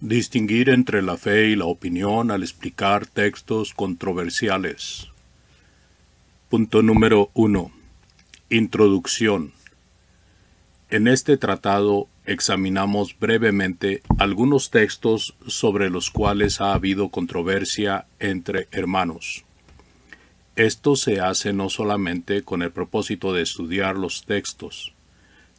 Distinguir entre la fe y la opinión al explicar textos controversiales. Punto número 1. Introducción. En este tratado examinamos brevemente algunos textos sobre los cuales ha habido controversia entre hermanos. Esto se hace no solamente con el propósito de estudiar los textos,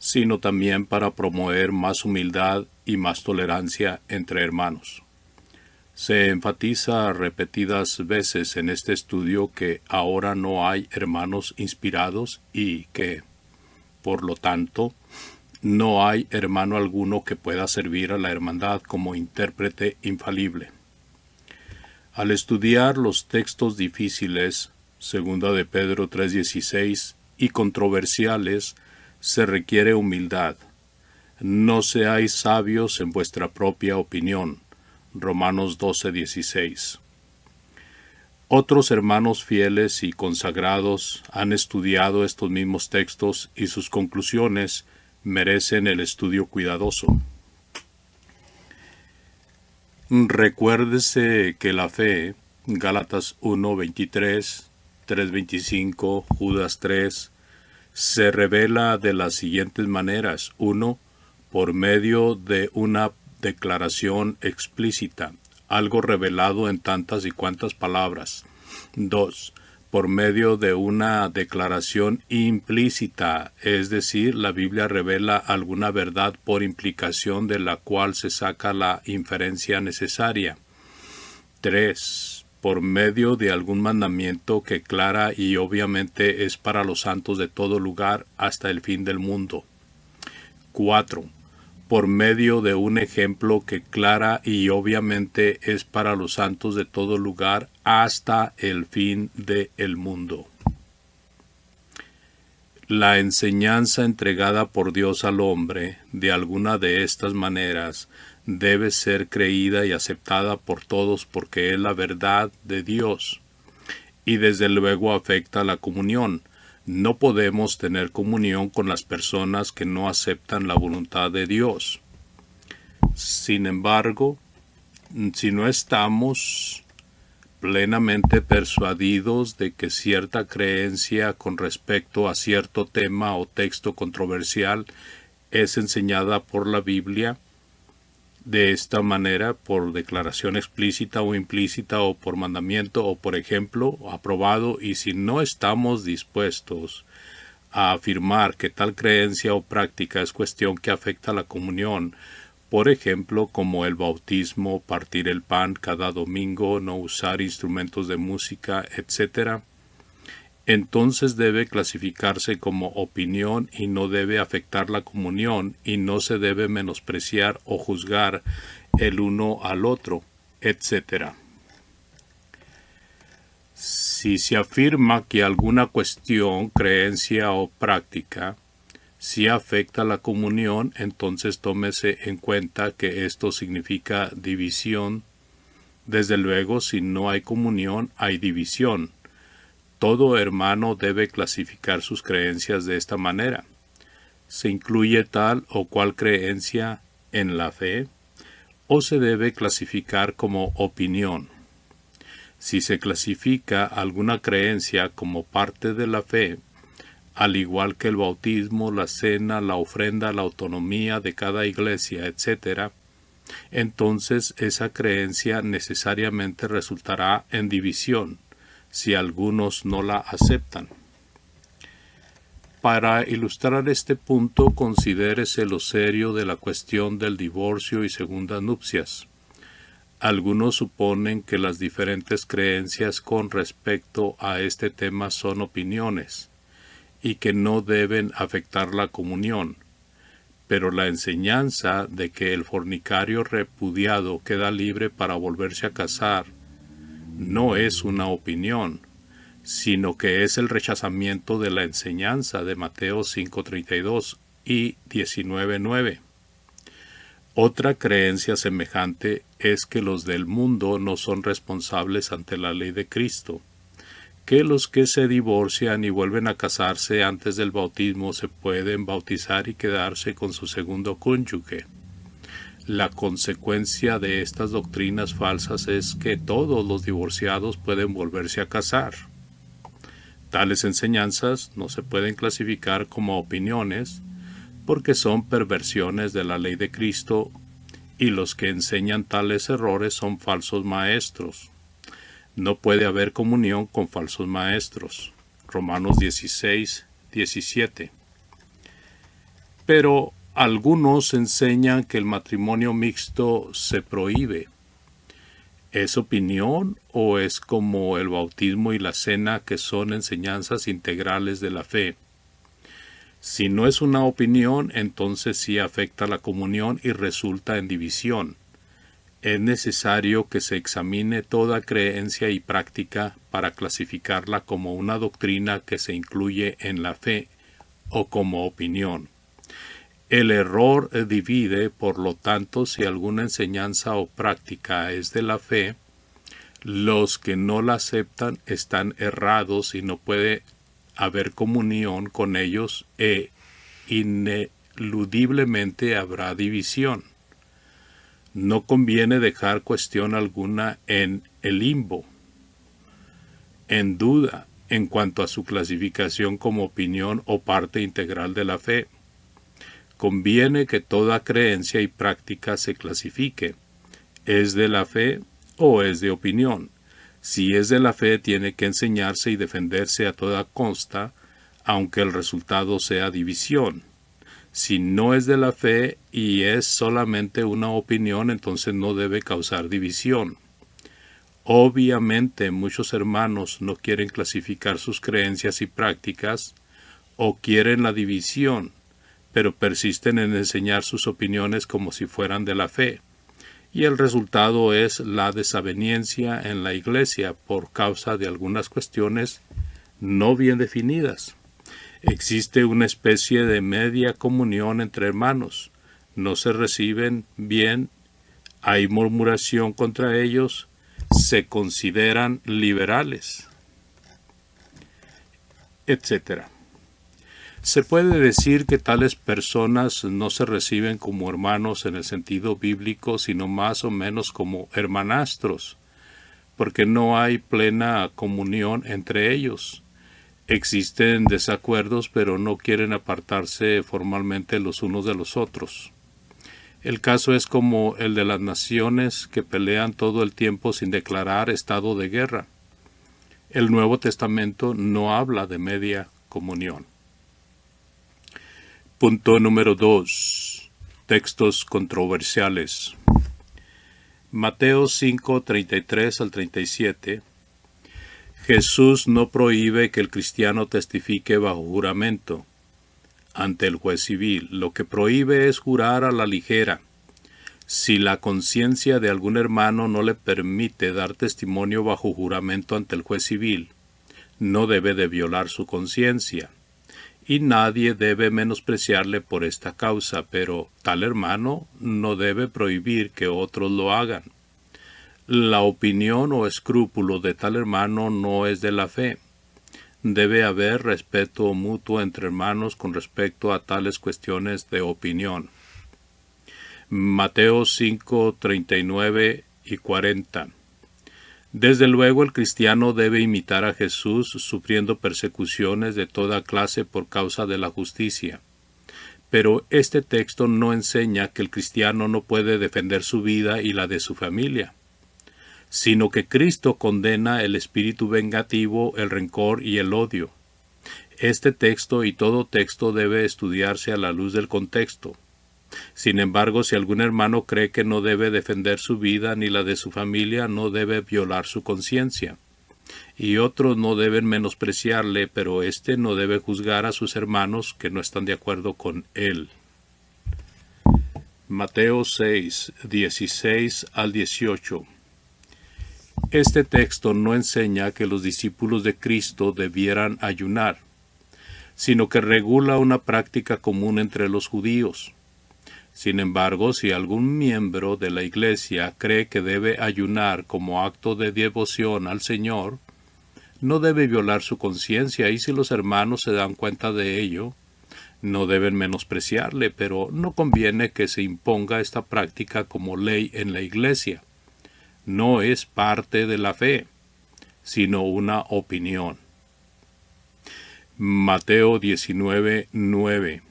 sino también para promover más humildad y más tolerancia entre hermanos. Se enfatiza repetidas veces en este estudio que ahora no hay hermanos inspirados y que, por lo tanto, no hay hermano alguno que pueda servir a la hermandad como intérprete infalible. Al estudiar los textos difíciles, 2 de Pedro 3:16, y controversiales, se requiere humildad. No seáis sabios en vuestra propia opinión. Romanos 12:16. Otros hermanos fieles y consagrados han estudiado estos mismos textos y sus conclusiones merecen el estudio cuidadoso. Recuérdese que la fe, Gálatas 1:23, 3:25, Judas 3, se revela de las siguientes maneras. 1. Por medio de una declaración explícita, algo revelado en tantas y cuantas palabras. 2. Por medio de una declaración implícita, es decir, la Biblia revela alguna verdad por implicación de la cual se saca la inferencia necesaria. 3. Por medio de algún mandamiento que clara y obviamente es para los santos de todo lugar hasta el fin del mundo. 4. Por medio de un ejemplo que clara y obviamente es para los santos de todo lugar hasta el fin del mundo. La enseñanza entregada por Dios al hombre, de alguna de estas maneras, debe ser creída y aceptada por todos porque es la verdad de Dios, y desde luego afecta a la comunión. No podemos tener comunión con las personas que no aceptan la voluntad de Dios. Sin embargo, si no estamos plenamente persuadidos de que cierta creencia con respecto a cierto tema o texto controversial es enseñada por la Biblia, de esta manera, por declaración explícita o implícita, o por mandamiento, o por ejemplo, aprobado, y si no estamos dispuestos a afirmar que tal creencia o práctica es cuestión que afecta a la comunión, por ejemplo, como el bautismo, partir el pan cada domingo, no usar instrumentos de música, etc., entonces debe clasificarse como opinión y no debe afectar la comunión y no se debe menospreciar o juzgar el uno al otro, etc. Si se afirma que alguna cuestión, creencia o práctica si afecta la comunión, entonces tómese en cuenta que esto significa división. Desde luego, si no hay comunión, hay división. Todo hermano debe clasificar sus creencias de esta manera. ¿Se incluye tal o cual creencia en la fe? ¿O se debe clasificar como opinión? Si se clasifica alguna creencia como parte de la fe, al igual que el bautismo, la cena, la ofrenda, la autonomía de cada iglesia, etc., entonces esa creencia necesariamente resultará en división, si algunos no la aceptan. Para ilustrar este punto, considérese lo serio de la cuestión del divorcio y segundas nupcias. Algunos suponen que las diferentes creencias con respecto a este tema son opiniones y que no deben afectar la comunión, pero la enseñanza de que el fornicario repudiado queda libre para volverse a casar no es una opinión, sino que es el rechazamiento de la enseñanza de Mateo 5:32 y 19:9. Otra creencia semejante es que los del mundo no son responsables ante la ley de Cristo, que los que se divorcian y vuelven a casarse antes del bautismo se pueden bautizar y quedarse con su segundo cónyuge. La consecuencia de estas doctrinas falsas es que todos los divorciados pueden volverse a casar. Tales enseñanzas no se pueden clasificar como opiniones porque son perversiones de la ley de Cristo y los que enseñan tales errores son falsos maestros. No puede haber comunión con falsos maestros. Romanos 16, 17. Pero algunos enseñan que el matrimonio mixto se prohíbe. ¿Es opinión o es como el bautismo y la cena, que son enseñanzas integrales de la fe? Si no es una opinión, entonces sí afecta la comunión y resulta en división. Es necesario que se examine toda creencia y práctica para clasificarla como una doctrina que se incluye en la fe o como opinión. El error divide, por lo tanto, si alguna enseñanza o práctica es de la fe, los que no la aceptan están errados y no puede haber comunión con ellos e ineludiblemente habrá división. No conviene dejar cuestión alguna en el limbo, en duda, en cuanto a su clasificación como opinión o parte integral de la fe. Conviene que toda creencia y práctica se clasifique. ¿Es de la fe o es de opinión? Si es de la fe, tiene que enseñarse y defenderse a toda costa, aunque el resultado sea división. Si no es de la fe y es solamente una opinión, entonces no debe causar división. Obviamente, muchos hermanos no quieren clasificar sus creencias y prácticas o quieren la división, pero persisten en enseñar sus opiniones como si fueran de la fe. Y el resultado es la desaveniencia en la iglesia por causa de algunas cuestiones no bien definidas. Existe una especie de media comunión entre hermanos. No se reciben bien, hay murmuración contra ellos, se consideran liberales, etc. Se puede decir que tales personas no se reciben como hermanos en el sentido bíblico, sino más o menos como hermanastros, porque no hay plena comunión entre ellos. Existen desacuerdos, pero no quieren apartarse formalmente los unos de los otros. El caso es como el de las naciones que pelean todo el tiempo sin declarar estado de guerra. El Nuevo Testamento no habla de media comunión. Punto número 2. Textos controversiales. Mateo 5, 33 al 37. Jesús no prohíbe que el cristiano testifique bajo juramento ante el juez civil. Lo que prohíbe es jurar a la ligera. Si la conciencia de algún hermano no le permite dar testimonio bajo juramento ante el juez civil, no debe de violar su conciencia. Y nadie debe menospreciarle por esta causa, pero tal hermano no debe prohibir que otros lo hagan. La opinión o escrúpulo de tal hermano no es de la fe. Debe haber respeto mutuo entre hermanos con respecto a tales cuestiones de opinión. Mateo 5, 39 y 40. Desde luego el cristiano debe imitar a Jesús sufriendo persecuciones de toda clase por causa de la justicia. Pero este texto no enseña que el cristiano no puede defender su vida y la de su familia, sino que Cristo condena el espíritu vengativo, el rencor y el odio. Este texto y todo texto debe estudiarse a la luz del contexto. Sin embargo, si algún hermano cree que no debe defender su vida ni la de su familia, no debe violar su conciencia. Y otros no deben menospreciarle, pero éste no debe juzgar a sus hermanos que no están de acuerdo con él. Mateo 6, 16 al 18. Este texto no enseña que los discípulos de Cristo debieran ayunar, sino que regula una práctica común entre los judíos. Sin embargo, si algún miembro de la Iglesia cree que debe ayunar como acto de devoción al Señor, no debe violar su conciencia, y si los hermanos se dan cuenta de ello, No deben menospreciarle, pero no conviene que se imponga esta práctica como ley en la Iglesia. No es parte de la fe, sino una opinión. Mateo 19:9.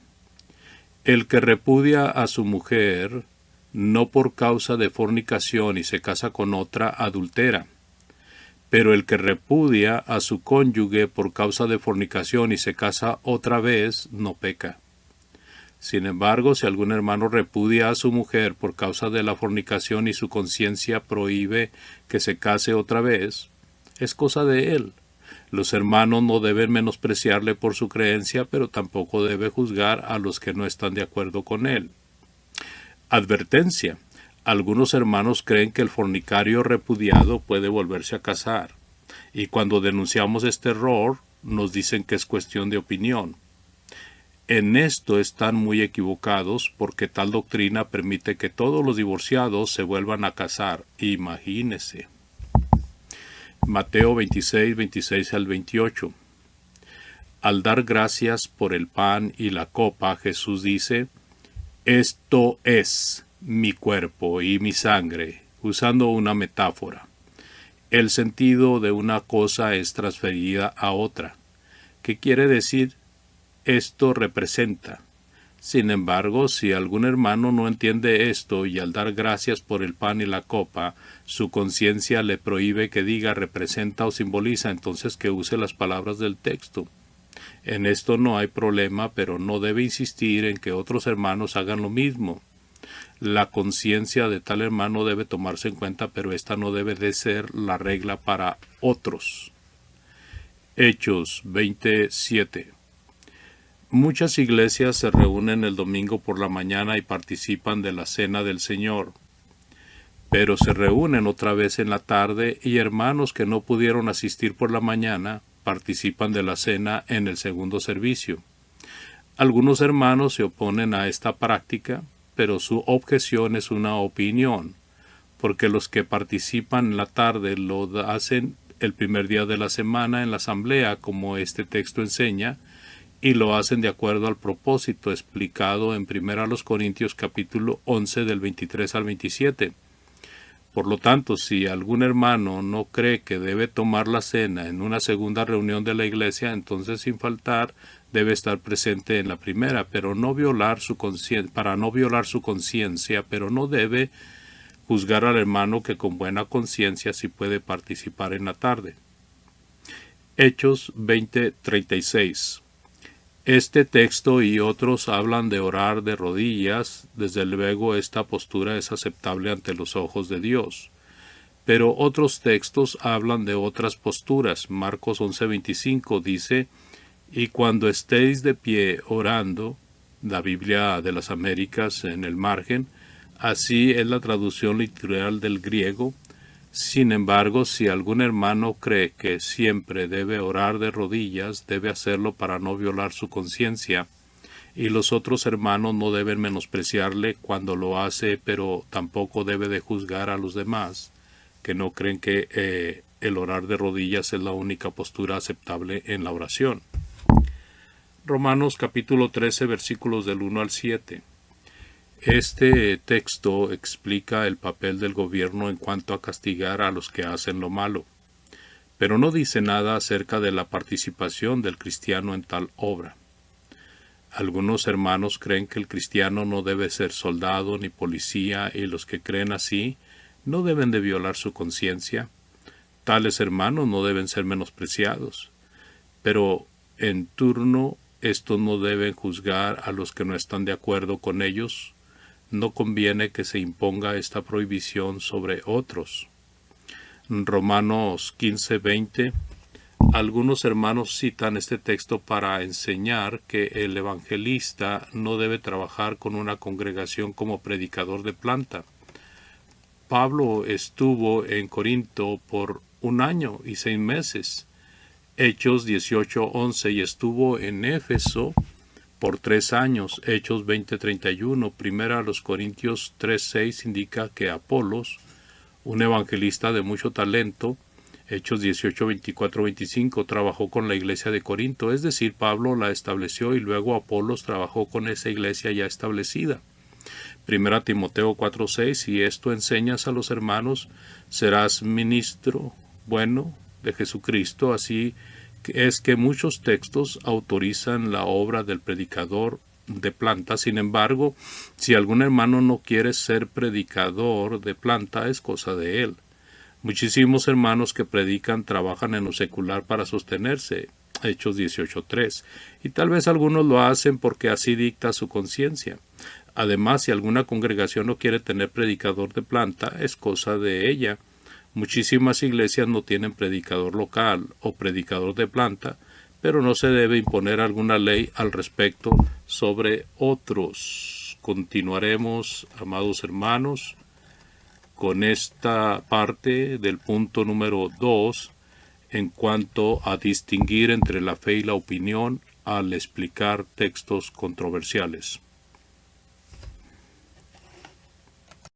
El que repudia a su mujer, no por causa de fornicación y se casa con otra, adultera. Pero el que repudia a su cónyuge por causa de fornicación y se casa otra vez, no peca. Sin embargo, si algún hermano repudia a su mujer por causa de la fornicación y su conciencia prohíbe que se case otra vez, es cosa de él. Los hermanos no deben menospreciarle por su creencia, pero tampoco debe juzgar a los que no están de acuerdo con él. Advertencia. Algunos hermanos creen que el fornicario repudiado puede volverse a casar, y cuando denunciamos este error, nos dicen que es cuestión de opinión. En esto están muy equivocados, porque tal doctrina permite que todos los divorciados se vuelvan a casar. Imagínese. Mateo 26, 26 al 28. Al dar gracias por el pan y la copa, Jesús dice: esto es mi cuerpo y mi sangre, usando una metáfora. El sentido de una cosa es transferida a otra. ¿Qué quiere decir? Esto representa. Sin embargo, si algún hermano no entiende esto y al dar gracias por el pan y la copa, su conciencia le prohíbe que diga representa o simboliza, entonces que use las palabras del texto. En esto no hay problema, pero no debe insistir en que otros hermanos hagan lo mismo. La conciencia de tal hermano debe tomarse en cuenta, pero esta no debe de ser la regla para otros. Hechos 27. Muchas iglesias se reúnen el domingo por la mañana y participan de la cena del Señor, pero se reúnen otra vez en la tarde y hermanos que no pudieron asistir por la mañana participan de la cena en el segundo servicio. Algunos hermanos se oponen a esta práctica, pero su objeción es una opinión, porque los que participan en la tarde lo hacen el primer día de la semana en la asamblea, como este texto enseña, y lo hacen de acuerdo al propósito explicado en 1 Corintios capítulo 11 del 23 al 27. Por lo tanto, si algún hermano no cree que debe tomar la cena en una segunda reunión de la iglesia, entonces sin faltar debe estar presente en la primera, pero no violar su para no violar su conciencia, pero no debe juzgar al hermano que con buena conciencia sí puede participar en la tarde. Hechos 20:36. Este texto y otros hablan de orar de rodillas. Desde luego esta postura es aceptable ante los ojos de Dios. Pero otros textos hablan de otras posturas. Marcos 11:25 dice: y cuando estéis de pie orando, la Biblia de las Américas en el margen, así es la traducción literal del griego. Sin embargo, si algún hermano cree que siempre debe orar de rodillas, debe hacerlo para no violar su conciencia, y los otros hermanos no deben menospreciarle cuando lo hace, pero tampoco debe de juzgar a los demás, que no creen que el orar de rodillas es la única postura aceptable en la oración. Romanos capítulo 13, versículos del 1 al 7. Este texto explica el papel del gobierno en cuanto a castigar a los que hacen lo malo, pero no dice nada acerca de la participación del cristiano en tal obra. Algunos hermanos creen que el cristiano no debe ser soldado ni policía, y los que creen así no deben de violar su conciencia. Tales hermanos no deben ser menospreciados, pero en turno estos no deben juzgar a los que no están de acuerdo con ellos. No conviene que se imponga esta prohibición sobre otros. Romanos 15:20. Algunos hermanos citan este texto para enseñar que el evangelista no debe trabajar con una congregación como predicador de planta. Pablo estuvo en Corinto por 1 año y 6 meses. Hechos 18:11, y estuvo en Éfeso por 3 años. Hechos 20:31. 1 Corintios 3:6 indica que Apolos, un evangelista de mucho talento, Hechos 18, 24, 25, trabajó con la iglesia de Corinto, es decir, Pablo la estableció y luego Apolos trabajó con esa iglesia ya establecida. 1 Timoteo 4, 6, si esto enseñas a los hermanos, serás ministro bueno de Jesucristo, así es que muchos textos autorizan la obra del predicador de planta. Sin embargo, si algún hermano no quiere ser predicador de planta, es cosa de él. Muchísimos hermanos que predican trabajan en lo secular para sostenerse, Hechos 18:3, y tal vez algunos lo hacen porque así dicta su conciencia. Además, si alguna congregación no quiere tener predicador de planta, es cosa de ella. Muchísimas iglesias no tienen predicador local o predicador de planta, pero no se debe imponer alguna ley al respecto sobre otros. Continuaremos, amados hermanos, con esta parte del punto número 2 en cuanto a distinguir entre la fe y la opinión al explicar textos controversiales.